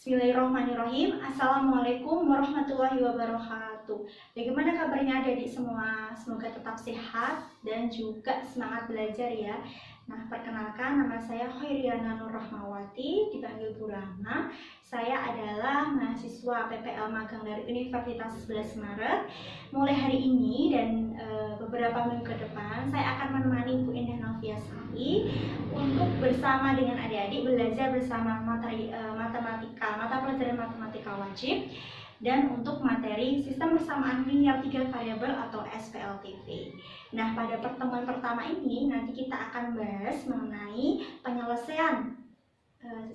Bismillahirrahmanirrahim. Assalamualaikum warahmatullahi wabarakatuh. Bagaimana kabarnya adik-adik semua? Semoga tetap sehat dan juga semangat belajar ya. Nah, perkenalkan nama saya Khairiana Nur Rahmawati, dipanggil Bu Rahma. Saya adalah mahasiswa PPL magang dari Universitas 11 Maret. Mulai hari ini dan beberapa minggu ke depan, saya akan menemani Bu Indah Noviasari untuk bersama dengan adik-adik belajar bersama materi mata pelajaran matematika wajib dan untuk materi sistem persamaan linear 3 variabel atau SPLTV. Nah, pada pertemuan pertama ini nanti kita akan bahas mengenai penyelesaian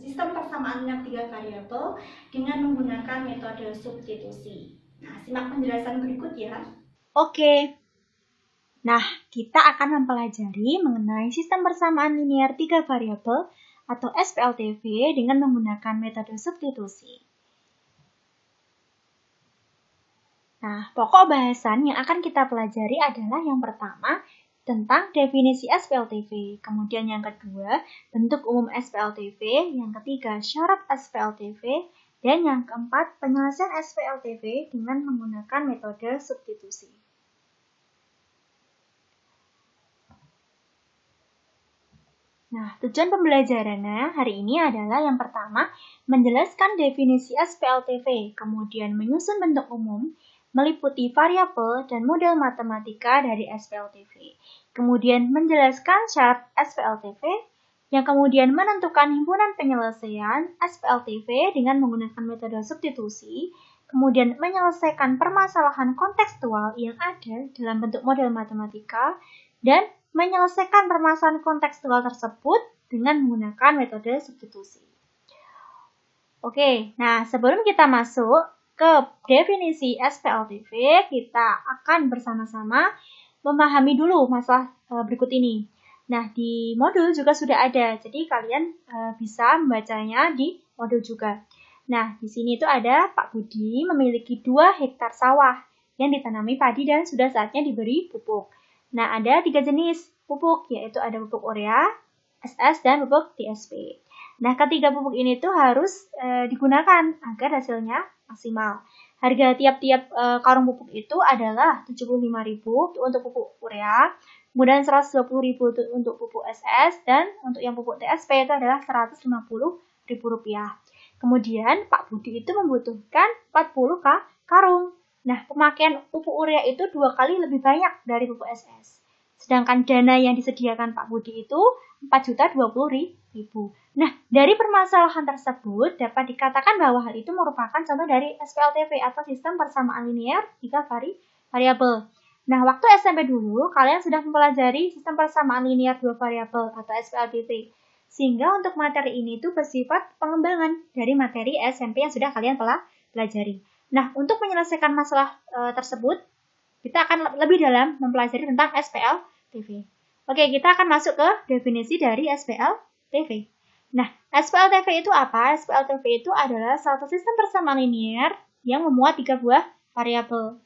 sistem persamaan linear 3 variabel dengan menggunakan metode substitusi. Nah, simak penjelasan berikut ya. Oke. Nah, kita akan mempelajari mengenai sistem persamaan linear 3 variabel atau SPLTV dengan menggunakan metode substitusi. Nah, pokok bahasan yang akan kita pelajari adalah yang pertama, tentang definisi SPLTV. Kemudian yang kedua, bentuk umum SPLTV. Yang ketiga, syarat SPLTV. Dan yang keempat, penyelesaian SPLTV dengan menggunakan metode substitusi. Nah, tujuan pembelajarannya hari ini adalah yang pertama, menjelaskan definisi SPLTV, kemudian menyusun bentuk umum, meliputi variabel dan model matematika dari SPLTV, kemudian menjelaskan syarat SPLTV, yang kemudian menentukan himpunan penyelesaian SPLTV dengan menggunakan metode substitusi, kemudian menyelesaikan permasalahan kontekstual yang ada dalam bentuk model matematika, dan menyelesaikan permasalahan kontekstual tersebut dengan menggunakan metode substitusi. Oke, nah sebelum kita masuk ke definisi SPLTV, kita akan bersama-sama memahami dulu masalah berikut ini. Nah, di modul juga sudah ada, jadi kalian bisa membacanya di modul juga. Nah, di sini itu ada Pak Budi memiliki 2 hektar sawah yang ditanami padi dan sudah saatnya diberi pupuk. Nah, ada 3 jenis pupuk, yaitu ada pupuk urea, SS, dan pupuk TSP. Nah, ketiga pupuk ini tuh harus digunakan agar hasilnya maksimal. Harga tiap-tiap karung pupuk itu adalah 75.000 untuk pupuk urea, kemudian 120.000 untuk pupuk SS, dan untuk yang pupuk TSP itu adalah Rp150.000. Kemudian Pak Budi itu membutuhkan 40 karung. Nah, pemakaian pupuk urea itu 2 kali lebih banyak dari pupuk SS. Sedangkan dana yang disediakan Pak Budi itu Rp4.020.000. Nah, dari permasalahan tersebut dapat dikatakan bahwa hal itu merupakan contoh dari SPLTV atau sistem persamaan linear 3 variabel. Nah, waktu SMP dulu kalian sudah mempelajari sistem persamaan linear 2 variabel atau SPLTV. Sehingga untuk materi ini itu bersifat pengembangan dari materi SMP yang sudah kalian pelajari. Nah, untuk menyelesaikan masalah tersebut, kita akan lebih dalam mempelajari tentang SPLTV. Oke, kita akan masuk ke definisi dari SPLTV. Nah, SPLTV itu apa? SPLTV itu adalah suatu sistem persamaan linear yang memuat 3 buah variabel.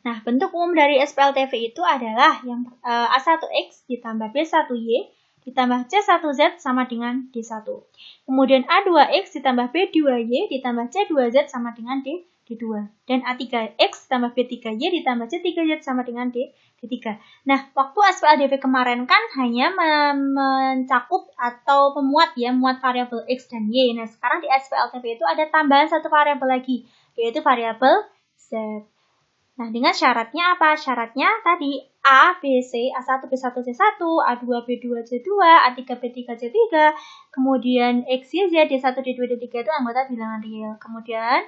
Nah, bentuk umum dari SPLTV itu adalah yang A1X ditambah B1Y ditambah C1Z sama dengan D1. Kemudian A2X ditambah B2Y ditambah C2Z sama dengan D2. Dan A3X ditambah B3Y ditambah C3Z sama dengan D3. Nah, waktu SPLTV kemarin kan hanya mencakup atau memuat variabel X dan Y. Nah, sekarang di SPLTV itu ada tambahan satu variabel lagi, yaitu variabel Z. Nah, dengan syaratnya apa? Syaratnya tadi A, B, C, A1, B1, C1, A2, B2, C2, A3, B3, C3, kemudian X, Y, Z, D1, D2, D3 itu anggota bilangan real. Kemudian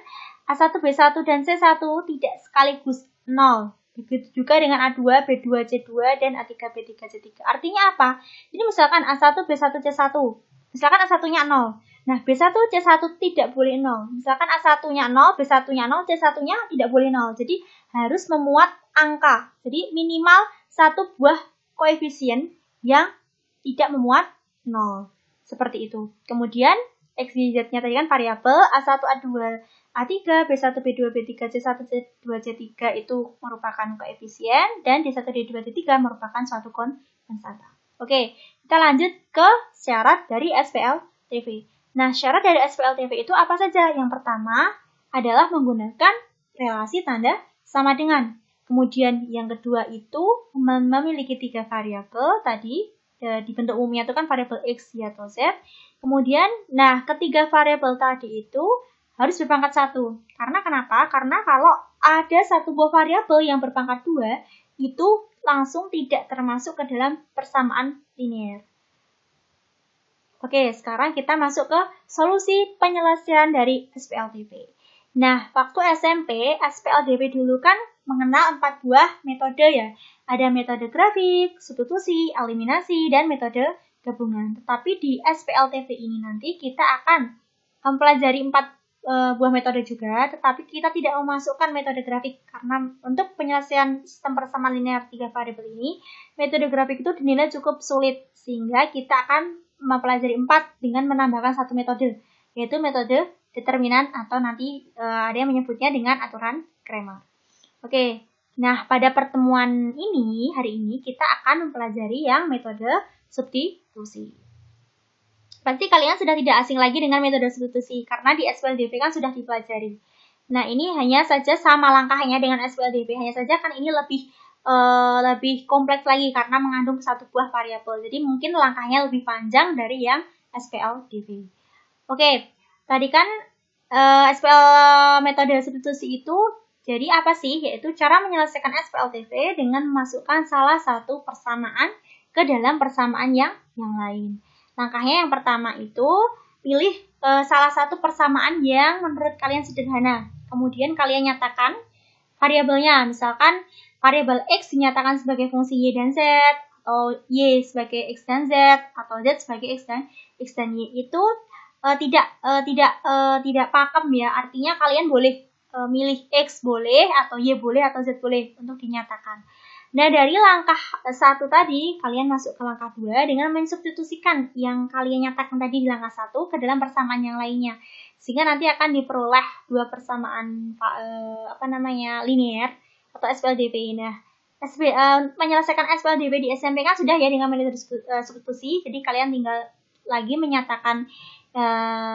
A1, B1, dan C1 tidak sekaligus 0. Begitu juga dengan A2, B2, C2, dan A3, B3, C3. Artinya apa? Ini misalkan A1, B1, C1. Misalkan A1-nya 0. Nah, B1, C1 tidak boleh 0. Misalkan A1-nya 0, B1-nya 0, C1-nya tidak boleh 0. Jadi, harus memuat angka. Jadi, minimal satu buah koefisien yang tidak memuat 0. Seperti itu. Kemudian, X, Y, Z-nya tadi kan variabel A1, A2, A3, B1, B2, B3, C1, C2, C3 itu merupakan koefisien. Dan D1, D2, D3 merupakan suatu konstanta. Oke, kita lanjut ke syarat dari SPLTV. SPLTV. Nah, syarat dari SPLTV itu apa saja? Yang pertama adalah menggunakan relasi tanda sama dengan. Kemudian yang kedua itu memiliki 3 variabel tadi, di bentuk umumnya itu kan variabel X, Y, atau Z. Kemudian, nah ketiga variabel tadi itu harus berpangkat 1. Karena kenapa? Karena kalau ada satu buah variabel yang berpangkat 2, itu langsung tidak termasuk ke dalam persamaan linear. Oke, sekarang kita masuk ke solusi penyelesaian dari SPLTV. Nah, waktu SMP, SPLTV dulu kan mengenal 4 buah metode ya. Ada metode grafik, substitusi, eliminasi, dan metode gabungan. Tetapi di SPLTV ini nanti kita akan mempelajari 4 buah metode juga, tetapi kita tidak memasukkan metode grafik karena untuk penyelesaian sistem persamaan linear 3 variabel ini, metode grafik itu dinilai cukup sulit, sehingga kita akan mempelajari 4 dengan menambahkan 1 metode, yaitu metode determinan atau nanti ada yang menyebutnya dengan aturan Cramer. Oke, nah pada pertemuan ini, hari ini kita akan mempelajari yang metode substitusi. Pasti kalian sudah tidak asing lagi dengan metode substitusi, karena di SPLDV kan sudah dipelajari. Nah ini hanya saja sama langkahnya dengan SPLDV, hanya saja kan ini lebih kompleks lagi karena mengandung satu buah variabel. Jadi mungkin langkahnya lebih panjang dari yang SPLDV. Oke. Tadi kan SPL metode substitusi itu jadi apa sih? Yaitu cara menyelesaikan SPLTV dengan memasukkan salah satu persamaan ke dalam persamaan yang lain. Langkahnya yang pertama itu pilih salah satu persamaan yang menurut kalian sederhana. Kemudian kalian nyatakan variabelnya. Misalkan variabel X dinyatakan sebagai fungsi Y dan Z, atau Y sebagai X dan Z, atau Z sebagai X dan Y. Itu tidak pakem ya, artinya kalian boleh milih X boleh, atau Y boleh, atau Z boleh untuk dinyatakan. Nah, dari langkah 1 tadi, kalian masuk ke langkah 2 dengan mensubstitusikan yang kalian nyatakan tadi di langkah 1 ke dalam persamaan yang lainnya. Sehingga nanti akan diperoleh 2 persamaan linear atau SPLDV. Nah, menyelesaikan SPLDV di SMP kan sudah ya dengan metode substitusi, jadi kalian tinggal lagi menyatakan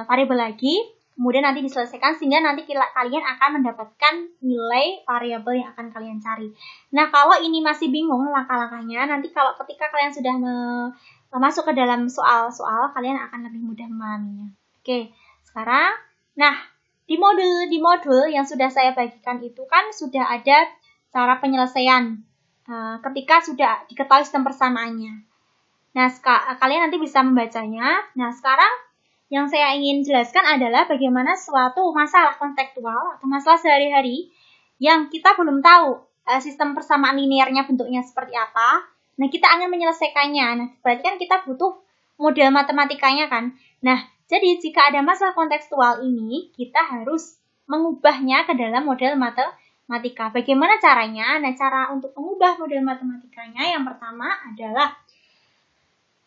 variabel lagi, kemudian nanti diselesaikan sehingga nanti kalian akan mendapatkan nilai variabel yang akan kalian cari. Nah, kalau ini masih bingung langkah-langkahnya, nanti ketika kalian sudah masuk ke dalam soal-soal, kalian akan lebih mudah memahaminya. Oke, sekarang, nah di modul yang sudah saya bagikan itu kan sudah ada cara penyelesaian ketika sudah diketahui sistem persamaannya. Nah, kalian nanti bisa membacanya. Nah, sekarang yang saya ingin jelaskan adalah bagaimana suatu masalah kontekstual atau masalah sehari-hari yang kita belum tahu sistem persamaan linearnya bentuknya seperti apa. Nah, kita akan menyelesaikannya. Nah, berarti kan kita butuh model matematikanya kan. Nah, jadi jika ada masalah kontekstual ini, kita harus mengubahnya ke dalam model matematika. Bagaimana caranya? Nah, cara untuk mengubah model matematikanya yang pertama adalah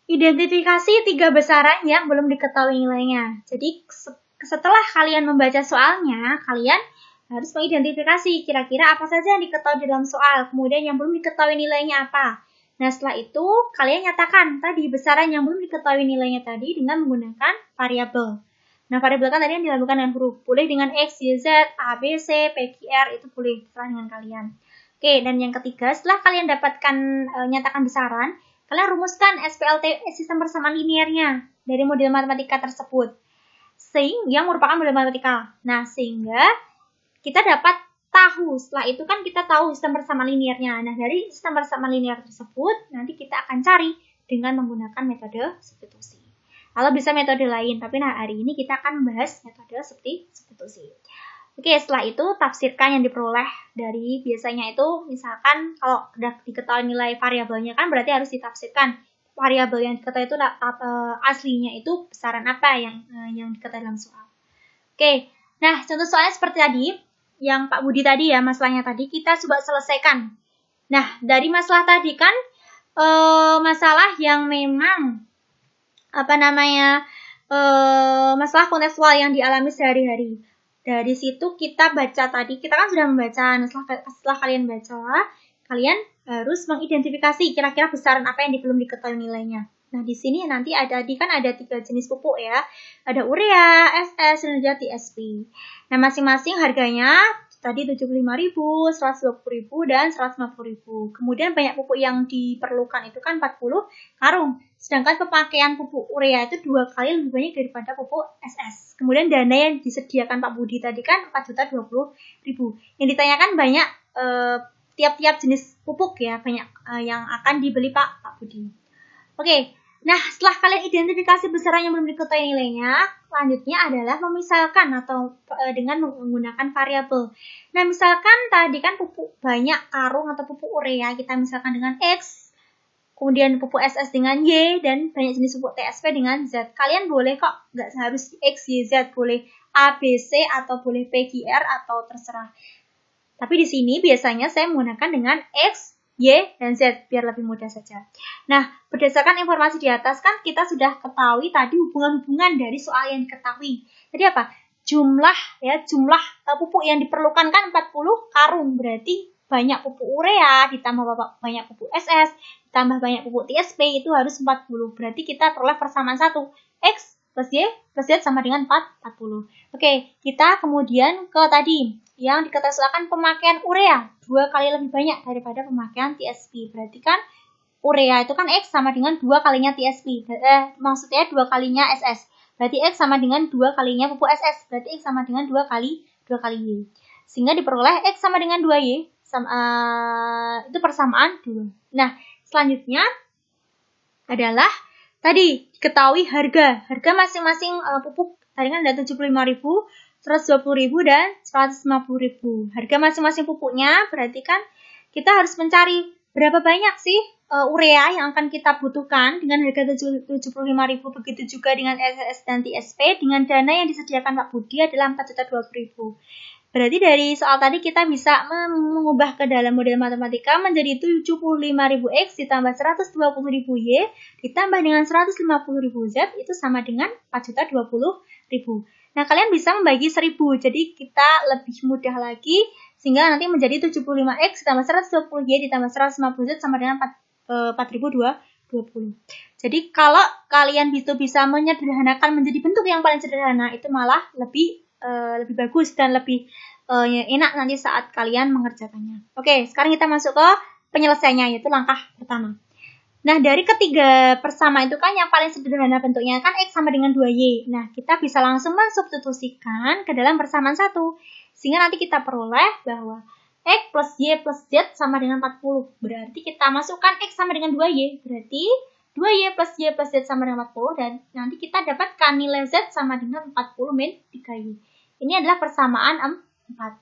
identifikasi 3 besaran yang belum diketahui nilainya. Jadi setelah kalian membaca soalnya, kalian harus mengidentifikasi kira-kira apa saja yang diketahui dalam soal, kemudian yang belum diketahui nilainya apa. Nah, setelah itu kalian nyatakan tadi besaran yang belum diketahui nilainya tadi dengan menggunakan variabel. Nah, variabel kan tadi yang dilakukan dengan huruf. Boleh dengan X, Y, Z, A, B, C, P, Q, R, itu boleh terserah dengan kalian. Oke, dan yang ketiga, setelah kalian dapatkan nyatakan besaran, kalian rumuskan sistem persamaan linearnya dari model matematika tersebut. Yang merupakan model matematika. Nah, sehingga kita dapat tahu, setelah itu kan kita tahu sistem persamaan linearnya. Nah, dari sistem persamaan linear tersebut, nanti kita akan cari dengan menggunakan metode substitusi. Atau bisa metode lain, tapi hari ini kita akan membahas metode substitusi. Oke, setelah itu tafsirkan yang diperoleh dari biasanya itu, misalkan kalau sudah diketahui nilai variabelnya kan berarti harus ditafsirkan variabel yang diketahui itu aslinya itu besaran apa yang diketahui dalam soal. Oke, nah contoh soalnya seperti tadi yang Pak Budi tadi ya, masalahnya tadi kita coba selesaikan. Nah, dari masalah tadi kan masalah yang memang masalah kontekstual yang dialami sehari-hari. Dari situ kita baca tadi, kita kan sudah membaca. Nah, setelah kalian baca, kalian harus mengidentifikasi kira-kira besaran apa yang belum diketahui nilainya. Nah, di sini nanti ada 3 jenis pupuk ya. Ada urea, SS, dan juga TSP. Nah, masing-masing harganya tadi 75.000, 120.000, dan 150.000. Kemudian banyak pupuk yang diperlukan itu kan 40 karung. Sedangkan pemakaian pupuk urea itu 2 kali lebih banyak daripada pupuk SS. Kemudian dana yang disediakan Pak Budi tadi kan 4.020.000. Yang ditanyakan banyak tiap-tiap jenis pupuk ya, banyak yang akan dibeli Pak Budi. Oke. Nah, setelah kalian identifikasi besaran yang belum diketahui nilainya, selanjutnya adalah memisahkan atau dengan menggunakan variabel. Nah, misalkan tadi kan pupuk banyak karung atau pupuk urea, kita misalkan dengan X, kemudian pupuk SS dengan Y, dan banyak jenis pupuk TSP dengan Z. Kalian boleh kok, nggak harus X, Y, Z, boleh A, B, C, atau boleh P, Q, R, atau terserah. Tapi di sini biasanya saya menggunakan dengan X, Y, dan Z, biar lebih mudah saja. Nah, berdasarkan informasi di atas kan kita sudah ketahui tadi hubungan-hubungan dari soal yang diketahui. Jadi apa? Jumlah pupuk yang diperlukan kan 40 karung, berarti banyak pupuk urea, ditambah banyak pupuk SS, ditambah banyak pupuk TSP, itu harus 40. Berarti kita peroleh persamaan 1. X plus Y plus Z sama dengan 40. Oke, kita kemudian ke tadi yang diketahui pemakaian urea 2 kali lebih banyak daripada pemakaian TSP. Berarti kan urea itu kan X sama dengan 2 kalinya TSP. Maksudnya 2 kalinya SS. Berarti X sama dengan 2 kalinya pupuk SS. Berarti X sama dengan 2 kali Y. Sehingga diperoleh X sama dengan 2Y. Itu persamaan 2. Nah, selanjutnya adalah tadi diketahui harga. Harga masing-masing pupuk. Tadi kan ada 75.000, 120.000, dan 150.000. Harga masing-masing pupuknya berarti kan kita harus mencari berapa banyak sih urea yang akan kita butuhkan dengan harga 75.000. Begitu juga dengan SS dan TSP dengan dana yang disediakan Pak Budi adalah 4.020.000. Berarti dari soal tadi kita bisa mengubah ke dalam model matematika menjadi 75.000 X ditambah 120.000 Y ditambah dengan 150.000 Z itu sama dengan 4.020.000. Nah, kalian bisa membagi 1.000. Jadi kita lebih mudah lagi sehingga nanti menjadi 75X ditambah 120Y ditambah 150Z sama dengan 4.020. Jadi kalau kalian bisa menyederhanakan menjadi bentuk yang paling sederhana itu malah lebih bagus dan lebih enak nanti saat kalian mengerjakannya. Oke, sekarang kita masuk ke penyelesaiannya, yaitu langkah pertama. Nah, dari ketiga persamaan itu kan yang paling sederhana bentuknya kan X sama dengan 2Y. Nah, kita bisa langsung mensubstitusikan ke dalam persamaan 1. Sehingga nanti kita peroleh bahwa X plus Y plus Z sama dengan 40. Berarti kita masukkan X sama dengan 2Y. Berarti 2Y plus Y plus Z sama dengan 40. Dan nanti kita dapatkan nilai Z sama dengan 40 min 3Y. Ini adalah persamaan 4.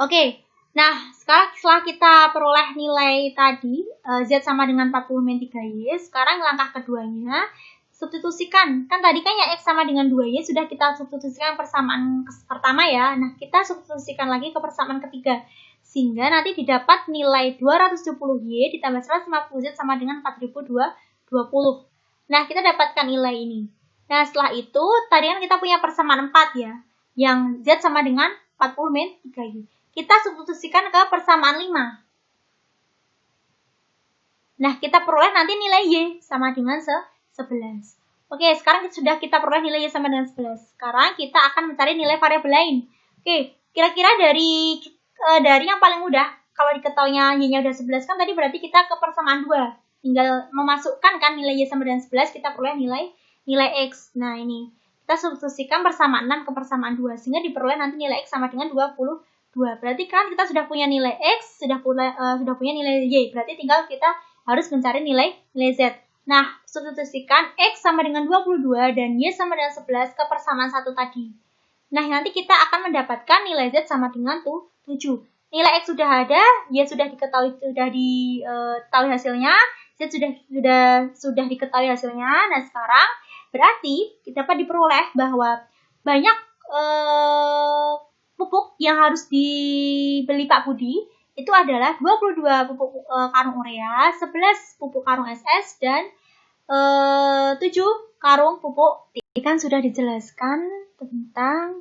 Oke. Nah, sekarang setelah kita peroleh nilai tadi, Z sama dengan 40 min 3Y, sekarang langkah keduanya, substitusikan. Kan tadi kan ya X sama dengan 2Y sudah kita substitusikan persamaan pertama ya. Nah, kita substitusikan lagi ke persamaan ketiga. Sehingga nanti didapat nilai 270Y ditambah 150Z sama dengan 4.020. Nah, kita dapatkan nilai ini. Nah, setelah itu, tadi kan kita punya persamaan 4 ya. Yang Z sama dengan 40 min 3Y. Kita substitusikan ke persamaan 5. Nah, kita peroleh nanti nilai Y sama dengan 11. Oke, sekarang sudah kita peroleh nilai Y sama dengan 11. Sekarang kita akan mencari nilai variabel lain. Oke, kira-kira dari yang paling mudah, kalau diketahuinya Y-nya udah 11 kan tadi berarti kita ke persamaan 2. Tinggal memasukkan kan nilai Y sama dengan 11, kita peroleh nilai X. Nah, ini. Kita substitusikan persamaan 6 ke persamaan 2. Sehingga diperoleh nanti nilai X sama dengan 22. Berarti kan kita sudah punya nilai X, sudah punya nilai Y. Berarti tinggal kita harus mencari nilai Z. Nah, substitusikan X sama dengan 22 dan Y sama dengan 11 ke persamaan 1 tadi. Nah, nanti kita akan mendapatkan nilai Z sama dengan 7. Nilai X sudah ada, Y sudah diketahui hasilnya, Z sudah diketahui hasilnya. Nah, sekarang berarti dapat diperoleh bahwa banyak pupuk yang harus dibeli Pak Budi itu adalah 22 pupuk karung urea, 11 pupuk karung SS, dan 7 karung pupuk. Ini kan sudah dijelaskan tentang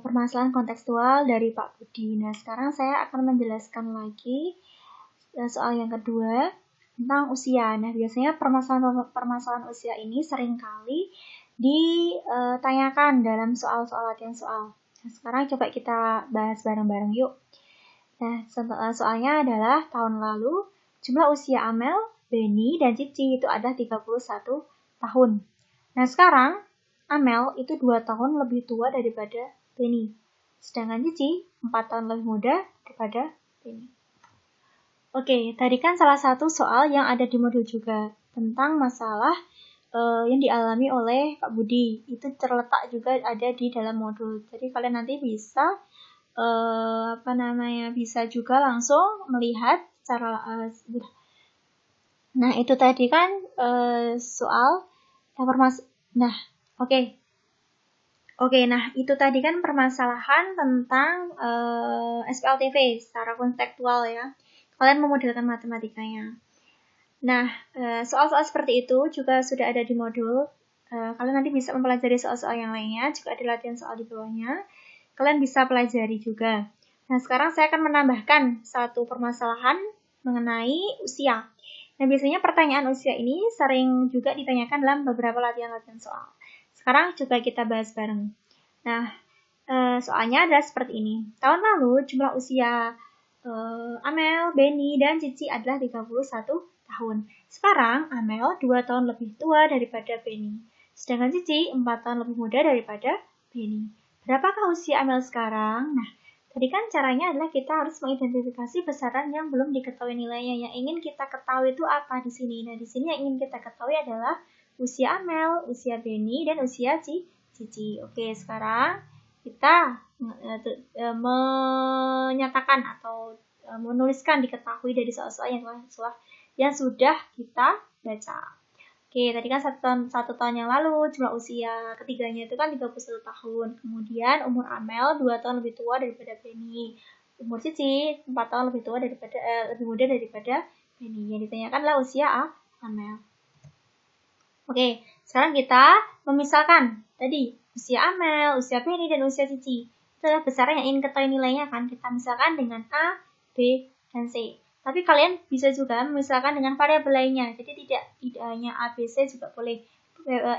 permasalahan kontekstual dari Pak Budi. Nah, sekarang saya akan menjelaskan lagi soal yang kedua. tentang usia. Nah, biasanya permasalahan usia ini seringkali ditanyakan dalam soal-soal latihan soal. Nah, sekarang coba kita bahas bareng-bareng yuk. Nah, soalnya adalah tahun lalu jumlah usia Amel, Benny, dan Cici itu ada 31 tahun. Nah, sekarang Amel itu 2 tahun lebih tua daripada Benny. Sedangkan Cici 4 tahun lebih muda daripada Benny. Oke, tadi kan salah satu soal yang ada di modul juga tentang masalah yang dialami oleh Pak Budi. Itu terletak juga ada di dalam modul. Jadi kalian nanti bisa bisa juga langsung melihat secara nah itu tadi kan soal nah nah itu tadi kan permasalahan tentang SPLTV secara konseptual ya, kalian memodelkan matematikanya. Nah soal-soal seperti itu juga sudah ada di modul. Kalian nanti bisa mempelajari soal-soal yang lainnya, juga ada latihan soal di bawahnya, kalian bisa pelajari juga. Nah, sekarang saya akan menambahkan satu permasalahan mengenai usia. Nah, biasanya pertanyaan usia ini sering juga ditanyakan dalam beberapa latihan-latihan soal. Sekarang coba kita bahas bareng. Nah, soalnya adalah seperti ini. Tahun lalu jumlah usia Amel, Benny, dan Cici adalah 31 tahun. Sekarang Amel 2 tahun lebih tua daripada Benny. Sedangkan Cici 4 tahun lebih muda daripada Benny. Berapakah usia Amel sekarang? Nah, tadi kan caranya adalah kita harus mengidentifikasi besaran yang belum diketahui nilainya. Yang ingin kita ketahui itu apa di sini? Nah, di sini yang ingin kita ketahui adalah usia Amel, usia Benny, dan usia Cici. Oke, sekarang kita menyatakan atau menuliskan diketahui dari soal-soal yang sudah kita baca. Oke, tadi kan satu tahun yang lalu jumlah usia ketiganya itu kan 31 tahun. Kemudian umur Amel 2 tahun lebih tua daripada Benny. Umur Cici 4 tahun lebih muda daripada Benny. Yang ditanyakan adalah usia Amel. Oke, sekarang kita memisahkan tadi usia Amel, usia Benny, dan usia Cici. Itu adalah besaran yang ingin ketahui nilainya kan. Kita misalkan dengan A, B, dan C. Tapi kalian bisa juga misalkan dengan variabel lainnya. Jadi tidak hanya A, B, C juga boleh.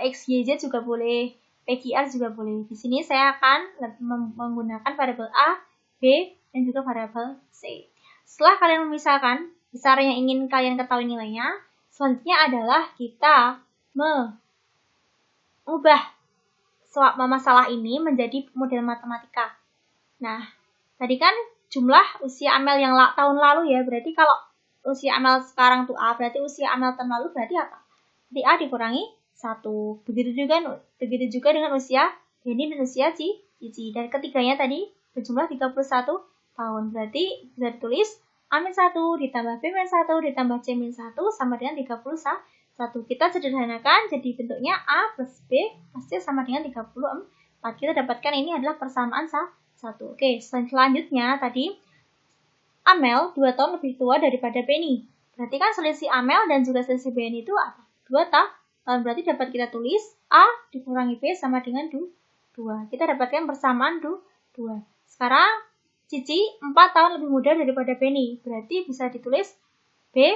X, Y, Z juga boleh. P, Q, R juga boleh. Di sini saya akan menggunakan variabel A, B, dan juga variabel C. Setelah kalian memisahkan besaran yang ingin kalian ketahui nilainya, selanjutnya adalah kita mengubah masalah ini menjadi model matematika. Nah, tadi kan jumlah usia Amel yang tahun lalu ya, berarti kalau usia Amel sekarang tuh A, berarti usia Amel tahun lalu berarti apa? Berarti A dikurangi 1. Begitu juga dengan usia Benny dan usia Cici. Dan ketiganya tadi berjumlah 31 tahun. Berarti bisa ditulis A-1 ditambah B-1 ditambah C-1 sama dengan 31. Kita sederhanakan jadi bentuknya A plus B plus C sama dengan 34. Kita dapatkan ini adalah persamaan 1. Oke, selanjutnya tadi Amel 2 tahun lebih tua daripada Benny. Berarti kan selisih Amel dan juga selisih Benny itu apa? 2 tahun. Berarti dapat kita tulis A dikurangi B sama dengan 2. Kita dapatkan persamaan 2. Sekarang Cici 4 tahun lebih muda daripada Benny. Berarti bisa ditulis B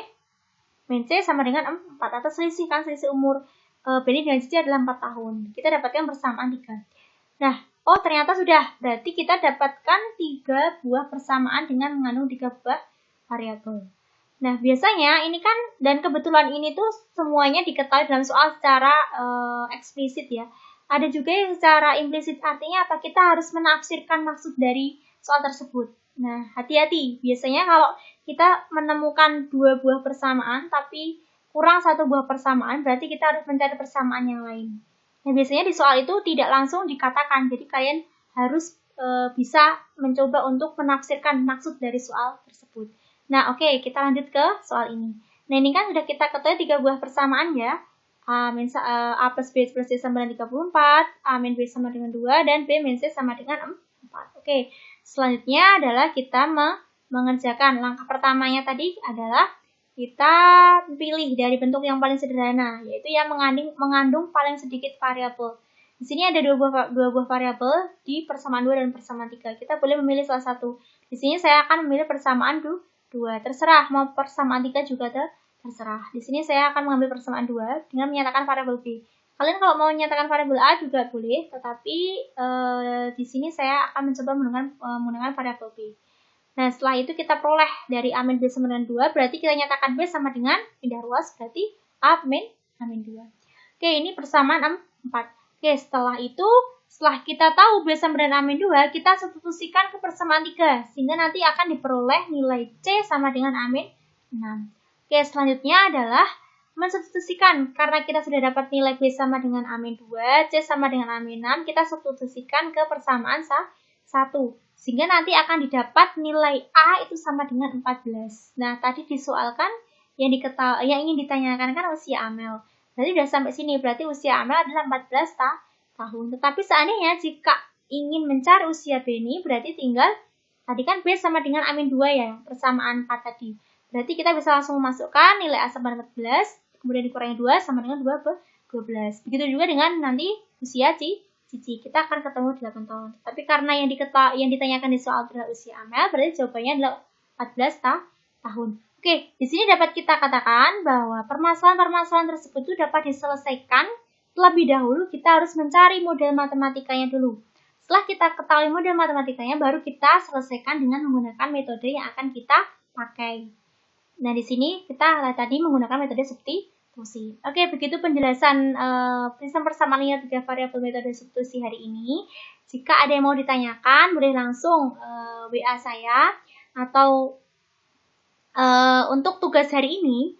min C sama dengan 4. Atau selisih umur Benny dan Cici adalah 4 tahun. Kita dapatkan persamaan 3. Nah, ternyata sudah. Berarti kita dapatkan 3 buah persamaan dengan mengandung 3 buah variabel. Nah, biasanya ini kan, dan kebetulan ini tuh semuanya diketahui dalam soal secara eksplisit ya. Ada juga yang secara implisit, artinya apa? Kita harus menafsirkan maksud dari soal tersebut. Nah, hati-hati. Biasanya kalau kita menemukan 2 buah persamaan, tapi kurang 1 buah persamaan, berarti kita harus mencari persamaan yang lain. Nah, biasanya di soal itu tidak langsung dikatakan, jadi kalian harus bisa mencoba untuk menafsirkan maksud dari soal tersebut. Nah, oke, kita lanjut ke soal ini. Nah, ini kan sudah kita ketahui 3 buah persamaan ya. A plus B plus C sama dengan 34, A min B sama dengan 2, dan B min C sama dengan 4. Oke, selanjutnya adalah kita mengerjakan. Langkah pertamanya tadi adalah kita pilih dari bentuk yang paling sederhana, yaitu yang mengandung paling sedikit variabel. Di sini ada dua buah variabel di persamaan 2 dan persamaan 3. Kita boleh memilih salah satu. Di sini saya akan memilih persamaan 2. Terserah, mau persamaan 3 juga terserah. Di sini saya akan mengambil persamaan 2 dengan menyatakan variabel B. Kalian kalau mau menyatakan variabel A juga boleh, tetapi di sini saya akan mencoba menggunakan variabel B. Nah, setelah itu kita peroleh dari A min B sama dengan 2, berarti kita nyatakan B sama dengan pindah ruas, berarti A min 2. Oke, ini persamaan 4. Oke, setelah kita tahu B sama dengan A min 2, kita substitusikan ke persamaan 3, sehingga nanti akan diperoleh nilai C sama dengan A min 6. Oke, selanjutnya adalah mensubstitusikan. Karena kita sudah dapat nilai B sama dengan A min 2, C sama dengan A min 6, kita substitusikan ke persamaan 1. Sehingga nanti akan didapat nilai A itu sama dengan 14. Nah, tadi disoalkan yang ingin ditanyakan kan usia Amel. Berarti sudah sampai sini, berarti usia Amel adalah 14 tahun. Tetapi seandainya jika ingin mencari usia B ini, berarti tinggal, tadi kan B sama dengan A min 2 ya, persamaan 4 tadi. Berarti kita bisa langsung memasukkan nilai A sama dengan 14, kemudian dikurangi 2 sama dengan 12. Begitu juga dengan nanti usia Cici, kita akan ketemu 8 tahun. Tapi karena yang ditanyakan di soal adalah usia Amel, berarti jawabannya adalah 14 tahun. Oke, di sini dapat kita katakan bahwa permasalahan-permasalahan tersebut itu dapat diselesaikan terlebih dahulu. Kita harus mencari model matematikanya dulu. Setelah kita ketahui model matematikanya, baru kita selesaikan dengan menggunakan metode yang akan kita pakai. Nah, di sini kita tadi menggunakan metode substitusi. Oke, begitu penjelasan sistem persamaan linear 3 variabel metode substitusi hari ini. Jika ada yang mau ditanyakan, boleh langsung WA saya. Atau untuk tugas hari ini,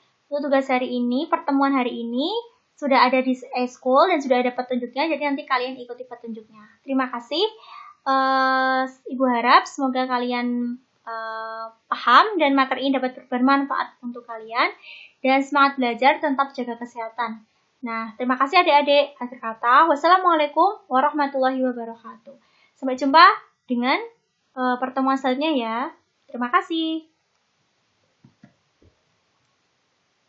pertemuan hari ini sudah ada di e-school dan sudah ada petunjuknya. Jadi nanti kalian ikuti petunjuknya. Terima kasih. Ibu harap semoga kalian paham dan materi ini dapat bermanfaat untuk kalian. Dan semangat belajar, tetap jaga kesehatan. Nah, terima kasih adik-adik. Akhir kata, wassalamualaikum warahmatullahi wabarakatuh. Sampai jumpa dengan pertemuan selanjutnya ya. Terima kasih.